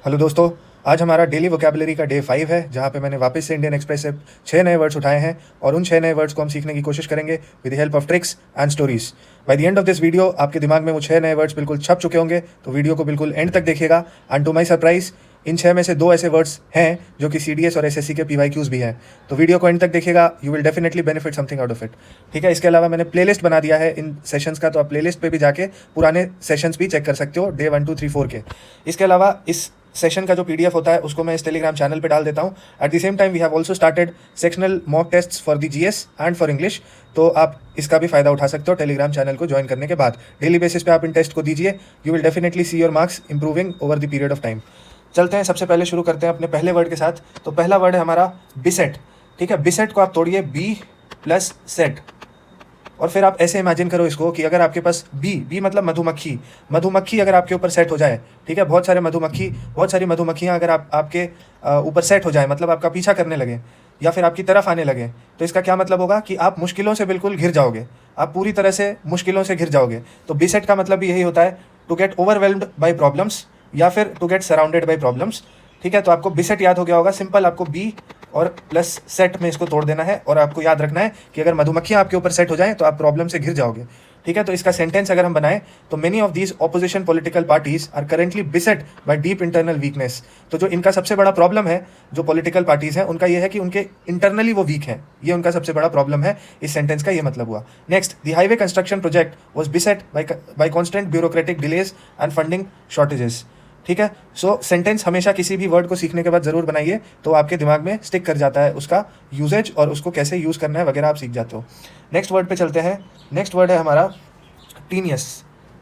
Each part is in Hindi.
हेलो दोस्तों, आज हमारा डेली वोकैबुलरी का डे 5 है, जहाँ पे मैंने वापस से इंडियन एक्सप्रेस से 6 नए वर्ड्स उठाए हैं और उन 6 नए वर्ड्स को हम सीखने की कोशिश करेंगे with the help of tricks and stories. By the end of this video आपके दिमाग में वो 6 नए वर्ड्स बिल्कुल छप चुके होंगे, तो वीडियो को बिल्कुल एंड तक देखिएगा। एंड टू माई सरप्राइज, इन 6 में से 2 ऐसे वर्ड्स हैं जो कि CDS और SSC के PYQs भी हैं, तो वीडियो को एंड तक देखिएगा। You will definitely benefit something out of it. ठीक है, इसके अलावा मैंने प्लेलिस्ट बना दिया है इन सेशंस का, तो आप प्लेलिस्ट पे भी जाके पुराने सेशंस भी चेक कर सकते हो, डे 1, 2, 3, 4 के। इसके अलावा इस सेशन का जो PDF होता है उसको मैं इस टेलीग्राम चैनल पे डाल देता हूँ। At the same time we have also started sectional mock tests for the GS and for English, तो आप इसका भी फायदा उठा सकते हो टेलीग्राम चैनल को ज्वाइन करने के बाद। डेली बेसिस पे आप इन टेस्ट को दीजिए, you will definitely see your marks improving over the period of time. चलते हैं, सबसे पहले शुरू करते हैं अपने पहले वर्ड के साथ। तो पहला वर्ड है हमारा बिसेट। ठीक है, बिसेट को आप तोड़िए B + सेट, और फिर आप ऐसे इमेजिन करो इसको कि अगर आपके पास बी मतलब मधुमक्खी अगर आपके ऊपर सेट हो जाए, ठीक है, बहुत सारी मधुमक्खियाँ अगर आपके ऊपर सेट हो जाए, मतलब आपका पीछा करने लगे या फिर आपकी तरफ आने लगे, तो इसका क्या मतलब होगा कि आप मुश्किलों से बिल्कुल घिर जाओगे, आप पूरी तरह से मुश्किलों से घिर जाओगे। तो बिसेट का मतलब भी यही होता है, to get overwhelmed by problems या फिर to get surrounded by problems. ठीक है, तो आपको बिसेट याद हो गया होगा। सिंपल, आपको बी और प्लस सेट में इसको तोड़ देना है, और आपको याद रखना है कि अगर मधुमक्खियाँ आपके ऊपर सेट हो जाएं तो आप प्रॉब्लम से घिर जाओगे। ठीक है, तो इसका सेंटेंस अगर हम बनाएं तो many of these opposition political parties are currently beset by deep internal weakness. तो जो इनका सबसे बड़ा प्रॉब्लम है, जो पॉलिटिकल पार्टीज हैं, उनका ये है कि उनके इंटरनली वो वीक हैं, ये उनका सबसे बड़ा प्रॉब्लम है। इस सेंटेंस का ये मतलब हुआ। Next, the highway construction project was beset by constant bureaucratic delays and funding shortages. ठीक है, सो सेंटेंस हमेशा किसी भी वर्ड को सीखने के बाद ज़रूर बनाइए, तो आपके दिमाग में स्टिक कर जाता है उसका यूजेज, और उसको कैसे यूज़ करना है वगैरह आप सीख जाते हो। नेक्स्ट वर्ड पे चलते हैं। नेक्स्ट वर्ड है हमारा टीनियस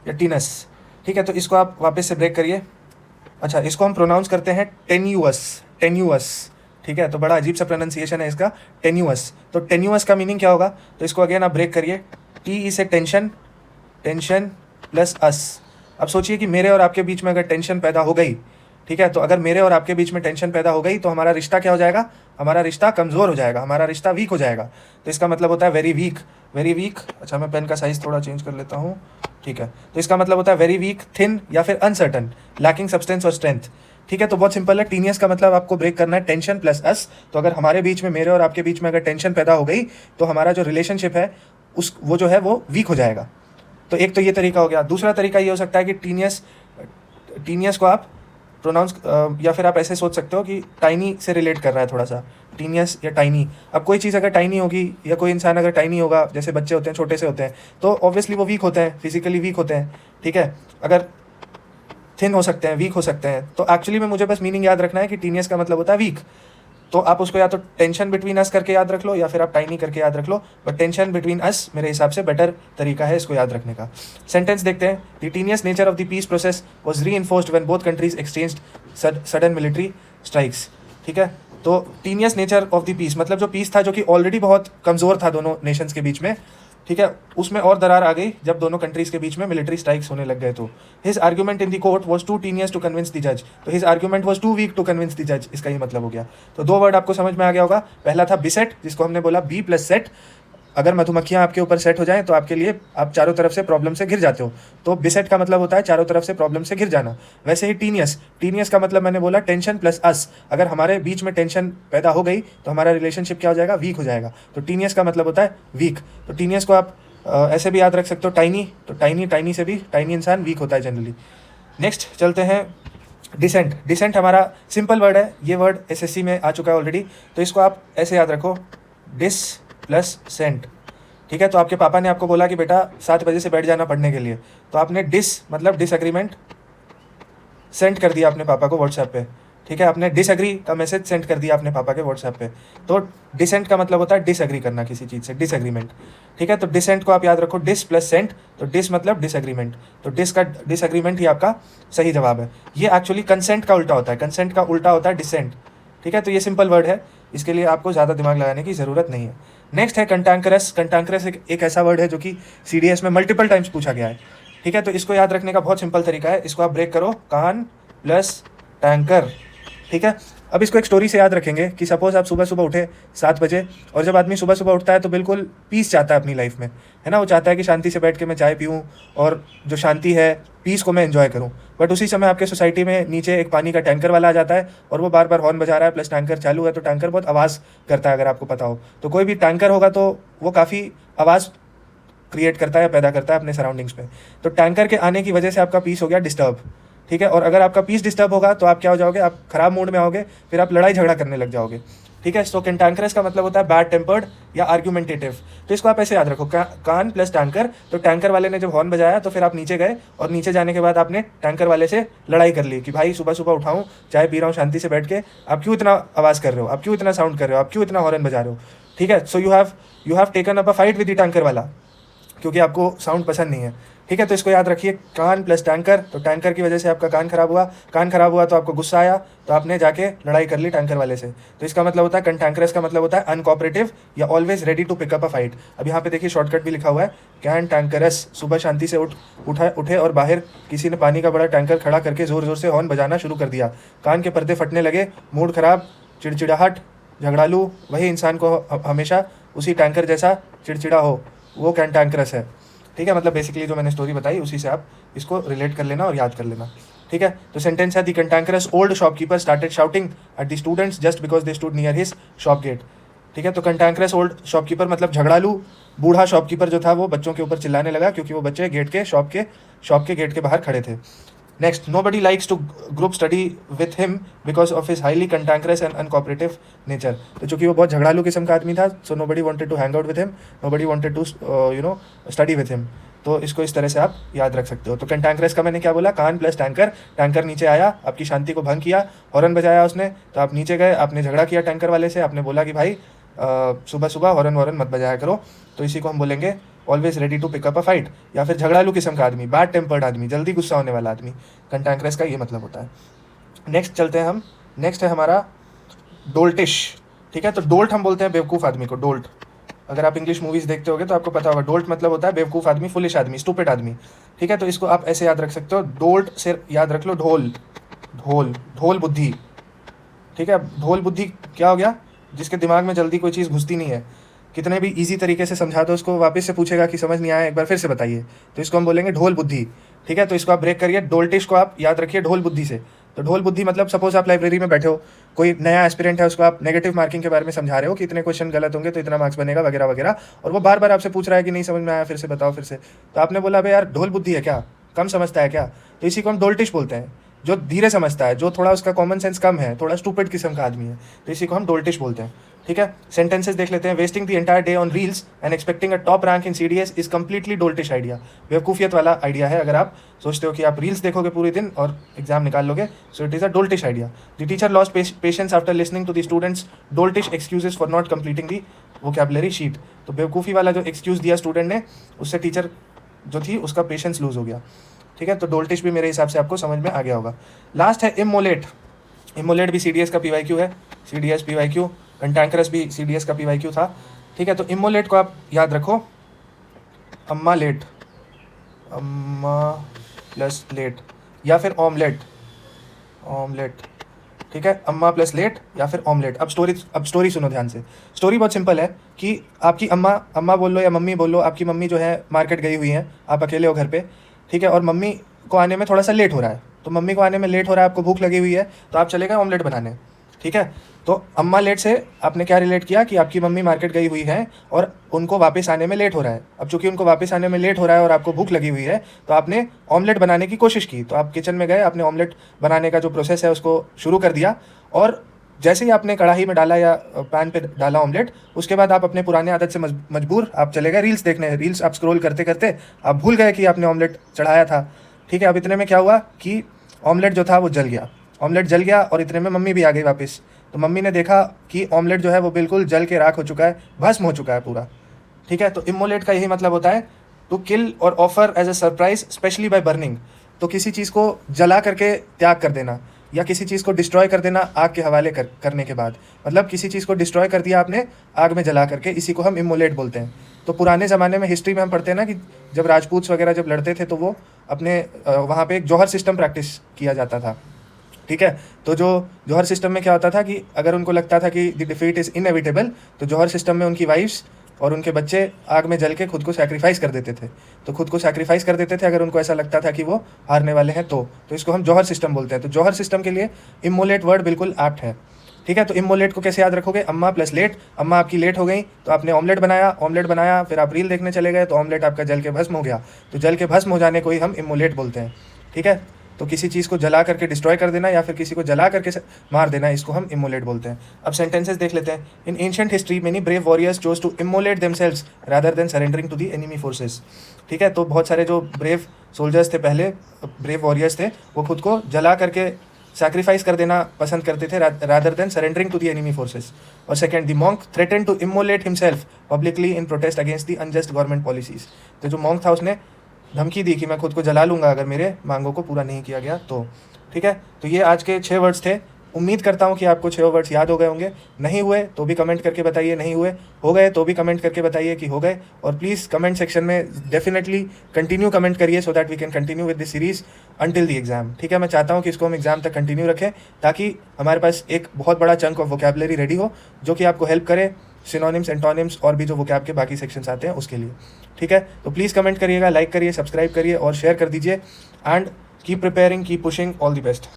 या टीनस। ठीक है, तो इसको आप वापस से ब्रेक करिए। अच्छा, इसको हम प्रोनाउंस करते हैं टेन्यूअस। ठीक है, तो बड़ा अजीब सा प्रोनाउंसिएशन है इसका, टेन्यूअस। तो टेन्यूअस का मीनिंग क्या होगा, तो इसको अगेन आप ब्रेक करिए। T से टेंशन प्लस अस। अब सोचिए कि मेरे और आपके बीच में अगर टेंशन पैदा हो गई, ठीक है, तो अगर मेरे और आपके बीच में टेंशन पैदा हो गई तो हमारा रिश्ता क्या हो जाएगा, हमारा रिश्ता कमज़ोर हो जाएगा, हमारा रिश्ता वीक हो जाएगा। तो इसका मतलब होता है वेरी वीक। अच्छा, मैं पेन का साइज़ थोड़ा चेंज कर लेता हूँ। ठीक है, तो इसका मतलब होता है वेरी वीक, थिन या फिर अनसर्टन, लैकिंग सब्सटेंस और स्ट्रेंथ। ठीक है, तो बहुत सिंपल है। टीनियस का मतलब आपको ब्रेक करना है टेंशन प्लस अस। तो अगर हमारे बीच में, मेरे और आपके बीच में अगर टेंशन पैदा हो गई तो हमारा जो रिलेशनशिप है वो जो है वो वीक हो जाएगा। तो एक तो ये तरीका हो गया। दूसरा तरीका ये हो सकता है कि टीनियस को आप प्रोनाउंस, या फिर आप ऐसे सोच सकते हो कि टाइनी से रिलेट कर रहा है थोड़ा सा, टीनियस या टाइनी। अब कोई चीज़ अगर टाइनी होगी या कोई इंसान अगर टाइनी होगा, जैसे बच्चे होते हैं, छोटे से होते हैं, तो ऑब्वियसली वो वीक होते हैं, फिजिकली वीक होते हैं। ठीक है, अगर थिन हो सकते हैं, वीक हो सकते हैं, तो एक्चुअली में मुझे बस मीनिंग याद रखना है कि टीनियस का मतलब होता है वीक। तो आप उसको या तो टेंशन बिटवीन अस करके याद रख लो, या फिर आप टाइनी करके याद रख लो, बट टेंशन बिटवीन अस मेरे हिसाब से बेटर तरीका है इसको याद रखने का। सेंटेंस देखते हैं। The tenuous nature of the peace process was reinforced when both countries exchanged sudden military strikes. ठीक है, तो tenuous nature of the peace मतलब जो पीस था, जो कि ऑलरेडी बहुत कमज़ोर था दोनों नेशंस के बीच में, ठीक है, उसमें और दरार आ गई जब दोनों कंट्रीज के बीच में मिलिट्री स्ट्राइक्स होने लग गए। तो his argument in the court was too tenuous to convince the जज। तो his argument was too weak to convince the जज, इसका ही मतलब हो गया। तो 2 वर्ड आपको समझ में आ गया होगा। पहला था बिसेट, जिसको हमने बोला B + सेट। अगर मधुमक्खियाँ आपके ऊपर सेट हो जाएं तो आपके लिए, आप चारों तरफ से प्रॉब्लम से घिर जाते हो, तो बिसेट का मतलब होता है चारों तरफ से प्रॉब्लम से घिर जाना। वैसे ही टीनियस का मतलब मैंने बोला टेंशन प्लस अस। अगर हमारे बीच में टेंशन पैदा हो गई तो हमारा रिलेशनशिप क्या हो जाएगा, वीक हो जाएगा। तो टीनियस का मतलब होता है वीक। तो टीनियस को आप ऐसे भी याद रख सकते हो, टाइनी। तो टाइनी से भी, टाइनी इंसान वीक होता है जनरली। नेक्स्ट चलते हैं, डिसेंट हमारा सिंपल वर्ड है। ये वर्ड SSC में आ चुका है ऑलरेडी, तो इसको आप ऐसे याद रखो, डिस प्लस सेंट। ठीक है, तो आपके पापा ने आपको बोला कि बेटा 7 बजे से बैठ जाना पढ़ने के लिए, तो आपने डिस मतलब डिसएग्रीमेंट सेंड कर दिया अपने पापा को व्हाट्सएप पे। ठीक है, आपने डिसएग्री का मैसेज सेंड कर दिया अपने पापा के व्हाट्सएप पे। तो डिसेंट का मतलब होता है डिसएग्री करना किसी चीज़ से, डिसएग्रीमेंट। ठीक है, तो डिसेंट को आप याद रखो, डिस प्लस सेंट। तो डिस मतलब डिसएग्रीमेंट, तो डिसएग्रीमेंट ही आपका सही जवाब है। ये एक्चुअली कंसेंट का उल्टा होता है, कंसेंट का उल्टा होता है डिसेंट। ठीक है, तो ये सिंपल वर्ड है, इसके लिए आपको ज़्यादा दिमाग लगाने की ज़रूरत नहीं है। नेक्स्ट है कंटैंकरस। कंटैंकरस एक ऐसा वर्ड है जो कि CDS में मल्टीपल टाइम्स पूछा गया है। ठीक है, तो इसको याद रखने का बहुत सिंपल तरीका है। इसको आप ब्रेक करो, कान प्लस टैंकर। ठीक है, अब इसको एक स्टोरी से याद रखेंगे कि सपोज आप सुबह सुबह उठे 7 बजे, और जब आदमी सुबह सुबह उठता है तो बिल्कुल पीस चाहता है अपनी लाइफ में, है ना। वो चाहता है कि शांति से बैठ के मैं चाय पीऊँ और जो शांति है, पीस को मैं एंजॉय करूँ। बट उसी समय आपके सोसाइटी में नीचे एक पानी का टैंकर वाला आ जाता है और वो बार बार हॉर्न बजा रहा है, प्लस टैंकर चालू है, तो टैंकर बहुत आवाज़ करता है। अगर आपको पता हो तो कोई भी टैंकर होगा तो वो काफ़ी आवाज़ क्रिएट करता है, पैदा करता है अपने सराउंडिंग्स में। तो टैंकर के आने की वजह से आपका पीस हो गया डिस्टर्ब, ठीक है। और अगर आपका पीस डिस्टर्ब होगा तो आप क्या हो जाओगे, आप खराब मूड में आओगे, फिर आप लड़ाई झगड़ा करने लग जाओगे, ठीक है। सो कैंटांकरस का मतलब होता है बैड टेम्पर्ड या आर्ग्यूमेंटेटिव। तो इसको आप ऐसे याद रखो, कान प्लस टैंकर। तो टैंकर वाले ने जब हॉर्न बजाया तो फिर आप नीचे गए, और नीचे जाने के बाद आपने टैंकर वाले से लड़ाई कर ली कि भाई सुबह सुबह उठाऊं, चाय पी रहा हूँ शांति से बैठ के, आप क्यों इतना आवाज़ कर रहे हो, आप क्यों इतना साउंड कर रहे हो, आप क्यों इतना हॉर्न बजा रहे हो, ठीक है। So you have taken up a fight with the tanker वाला, क्योंकि आपको साउंड पसंद नहीं है, ठीक है। तो इसको याद रखिए, कान प्लस टैंकर। तो टैंकर की वजह से आपका कान खराब हुआ तो आपको गुस्सा आया, तो आपने जाके लड़ाई कर ली टैंकर वाले से। तो इसका मतलब होता है कैंटांकरस का मतलब होता है अनकोऑपरेटिव या always ready to pick up a fight. अब यहाँ पे देखिए शॉर्टकट भी लिखा हुआ है, कैंटांकरस। सुबह शांति से उठे और बाहर किसी ने पानी का बड़ा टैंकर खड़ा करके जोर जोर से हॉर्न बजाना शुरू कर दिया। कान के पर्दे फटने लगे, मूड खराब, चिड़चिड़ाहट, झगड़ालू। वही इंसान को हमेशा उसी टैंकर जैसा चिड़चिड़ा हो, वो कैंटांकरस है, ठीक है। मतलब बेसिकली जो मैंने स्टोरी बताई उसी से आप इसको रिलेट कर लेना और याद कर लेना, ठीक है। तो सेंटेंस है, the cantankerous old shopkeeper started shouting at the students just because they stood near his shop gate, ठीक है। तो कैंटांकरस ओल्ड शॉपकीपर मतलब झगड़ालू बूढ़ा शॉपकीपर जो था वो बच्चों के ऊपर चिल्लाने लगा क्योंकि वो बच्चे गेट के शॉप के गेट के बाहर खड़े थे। Next, nobody likes to group study with him because of his highly cantankerous and uncooperative nature. तो चूंकि वो बहुत झगड़ालू किस्म का आदमी था, so nobody wanted to hang out with him, nobody wanted to study with him. तो इसको इस तरह से आप याद रख सकते हो। तो कैंटांकरस का मैंने क्या बोला, कान प्लस टैंकर। टैंकर नीचे आया, आपकी शांति को भंग किया, हॉर्न बजाया उसने, तो आप नीचे गए, आपने झगड़ा किया टैंकर वाले से, आपने बोला कि भाई सुबह सुबह हॉर्न मत बजाया करो। तो इसी को हम बोलेंगे always ready to pick up a fight, या फिर झगड़ालू किस्म का आदमी, बैड टेम्पर्ड आदमी, जल्दी गुस्सा होने वाला आदमी। कैंटांकरस का ये मतलब होता है। नेक्स्ट चलते हैं हम, नेक्स्ट है हमारा डोल्टिश, ठीक है। तो डोल्ट हम बोलते हैं बेवकूफ़ आदमी को, डोल्ट। अगर आप इंग्लिश मूवीज़ देखते होगे तो आपको पता होगा, डोल्ट मतलब होता है बेवकूफ़ आदमी, फुलिश आदमी, स्टूपिड आदमी, ठीक है। तो इसको आप ऐसे याद रख सकते हो, डोल्ट से याद रख लो ढोल, ढोल बुद्धि, ठीक है। ढोल बुद्धि क्या हो गया, जिसके दिमाग में जल्दी कोई चीज़ घुसती नहीं है, कितने भी इजी तरीके से समझा दो उसको, वापस से पूछेगा कि समझ नहीं आया, एक बार फिर से बताइए। तो इसको हम बोलेंगे ढोल बुद्धि, ठीक है। तो इसको आप ब्रेक करिए, डोल्टिश को आप याद रखिए ढोल बुद्धि से। तो ढोल बुद्धि मतलब सपोज आप लाइब्रेरी में बैठे हो, कोई नया एस्पिरेंट है, उसको आप नेगेटिव मार्किंग के बारे में समझा रहे हो कि इतने क्वेश्चन गलत होंगे तो इतना मार्क्स बनेगा वगैरह वगैरह, और वो बार बार आपसे पूछ रहा है कि नहीं समझ में आया, फिर से बताओ फिर से। तो आपने बोला भाई यार ढोल बुद्धि है क्या, कम समझता है क्या। तो इसी को हम डोल्टिश बोलते हैं, जो धीरे समझता है, जो थोड़ा उसका कॉमन सेंस कम है, थोड़ा स्टूपिड किस्म का आदमी है, तो इसी को हम डोल्टिश बोलते हैं, ठीक है। सेंटेंसेस देख लेते हैं। Wasting the entire day on reels and expecting a top rank in CDS is completely doltish idea. बेवकूफियत वाला आइडिया है। अगर आप सोचते हो कि आप रील्स देखोगे पूरे दिन और एग्जाम निकाल लोगे, so it is a doltish idea. The teacher lost patience after listening to the students doltish excuses for not completing the vocabulary sheet. तो बेवकूफ़ी वाला जो एक्सक्यूज दिया स्टूडेंट ने, उससे टीचर जो थी उसका पेशेंस लूज हो गया, ठीक है। तो डोल्टिश भी मेरे हिसाब से आपको समझ में आ गया होगा। लास्ट है इमोलेट। इमोलेट भी सीडीएस का पीवाईक्यू है, सीडीएस पीवाईक्यू। कैंटांकरस भी सीडीएस का पीवाईक्यू था, ठीक है। तो इमोलेट को आप याद रखो, अम्मा लेट, अम्मा प्लस लेट, या फिर ऑमलेट, ऑमलेट, ठीक है। अम्मा प्लस लेट या फिर ऑमलेट। अब स्टोरी सुनो ध्यान से। स्टोरी बहुत सिंपल है कि आपकी अम्मा बोल लो या मम्मी बोल लो, आपकी मम्मी जो है मार्केट गई हुई हैं, आप अकेले हो घर पे, ठीक है। और मम्मी को आने में थोड़ा सा लेट हो रहा है, तो मम्मी को आने में लेट हो रहा है, आपको भूख लगी हुई है, तो आप चले गए ऑमलेट बनाने, ठीक है। तो अम्मा लेट से आपने क्या रिलेट किया कि आपकी मम्मी मार्केट गई हुई है और उनको वापस आने में लेट हो रहा है। अब चूंकि उनको वापस आने में लेट हो रहा है और आपको भूख लगी हुई है, तो आपने ऑमलेट बनाने की कोशिश की। तो आप किचन में गए, आपने ऑमलेट बनाने का जो प्रोसेस है उसको शुरू कर दिया, और जैसे ही आपने कढ़ाई में डाला या पैन पे डाला ऑमलेट, उसके बाद आप अपने पुराने आदत से मजबूर आप चले गए रील्स देखने। रील्स आप स्क्रॉल करते करते आप भूल गए कि आपने ऑमलेट चढ़ाया था, ठीक है। अब इतने में क्या हुआ कि ऑमलेट जो था वो जल गया, ऑमलेट जल गया, और इतने में मम्मी भी आ गई वापस। तो मम्मी ने देखा कि ऑमलेट जो है वो बिल्कुल जल के राख हो चुका है, भस्म हो चुका है पूरा, ठीक है। तो इमोलेट का यही मतलब होता है, to kill or offer as a surprise specially by burning. तो किसी चीज़ को जला करके त्याग कर देना, या किसी चीज़ को डिस्ट्रॉय कर देना आग के हवाले करने के बाद, मतलब किसी चीज़ को डिस्ट्रॉय कर दिया आपने आग में जला करके, इसी को हम इमोलेट बोलते हैं। तो पुराने ज़माने में हिस्ट्री में हम पढ़ते हैं ना कि जब राजपूत वगैरह जब लड़ते थे तो वो अपने वहाँ पे एक जौहर सिस्टम प्रैक्टिस किया जाता था। ठीक है। तो जो जौहर सिस्टम में क्या होता था कि अगर उनको लगता था कि द डिफीट इज़ इनएविटेबल, तो जौहर सिस्टम में उनकी वाइफ्स और उनके बच्चे आग में जल के खुद को सैक्रिफाइस कर देते थे। तो खुद को सैक्रिफाइस कर देते थे अगर उनको ऐसा लगता था कि वो हारने वाले हैं। तो इसको हम जौहर सिस्टम बोलते हैं। तो जौहर सिस्टम के लिए इमोलेट वर्ड बिल्कुल एप्ट है। ठीक है। तो इमोलेट को कैसे याद रखोगे? अम्मा प्लस लेट। अम्मा आपकी लेट हो गई तो आपने ऑमलेट बनाया, फिर आप रील देखने चले गए तो ऑमलेट आपका जल के भस्म हो गया। तो जल के भस्म हो जाने को ही हम इमोलेट बोलते हैं। ठीक है। तो किसी चीज़ को जला करके डिस्ट्रॉय कर देना या फिर किसी को जला करके मार देना, इसको हम इमोलेट बोलते हैं। अब सेंटेंसेस देख लेते हैं। In ancient history many brave warriors chose to immolate themselves rather than surrendering to the enemy forces. ठीक है। तो बहुत सारे जो ब्रेव सोल्जर्स थे, पहले ब्रेव वॉरियर्स थे, वो खुद को जला करके सैक्रिफाइस कर देना पसंद करते थे rather than surrendering to the enemy forces. और second, the monk threatened to immolate himself publicly in protest against the unjust government policies. तो जो मॉन्क था उसने धमकी दी कि मैं खुद को जला लूंगा अगर मेरे मांगों को पूरा नहीं किया गया तो। ठीक है। तो ये आज के 6 वर्ड्स थे। उम्मीद करता हूँ कि आपको 6 वर्ड्स याद हो गए होंगे। नहीं हुए तो भी कमेंट करके बताइए नहीं हुए, हो गए तो भी कमेंट करके बताइए कि हो गए। और प्लीज़ कमेंट सेक्शन में डेफिनेटली कंटिन्यू कमेंट करिए so that we can continue with this series until the exam. ठीक है। मैं चाहता हूँ कि इसको हम एग्जाम तक कंटिन्यू रखें ताकि हमारे पास एक बहुत बड़ा चंक ऑफ वोकैबुलरी रेडी हो जो कि आपको हेल्प करे सिनोनिम्स, एंटोनिम्स और भी जो वोकैब के बाकी सेक्शंस आते हैं उसके लिए। ठीक है। तो प्लीज़ कमेंट करिएगा, लाइक करिए, सब्सक्राइब करिए और शेयर कर दीजिए। And keep preparing, keep pushing, all the best.